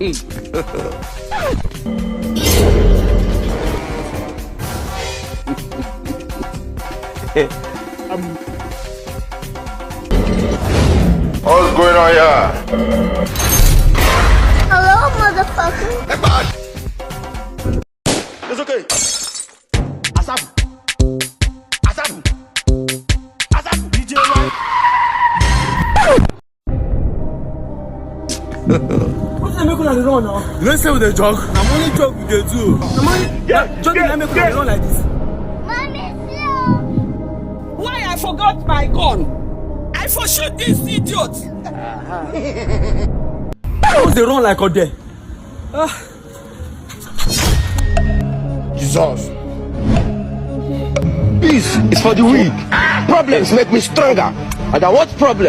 What's going on here? Hello, motherfucker. It's okay. Asap. DJ White. What's the making on the run now? You don't say with the jog. I'm only jog with the two. I'm only jogging and making on the run like this. Mommy, slow. Why I forgot my gun? I for shoot this idiot. What's the run like out there? Jesus. Peace is for the weak. Problems make me stronger. And I want problems.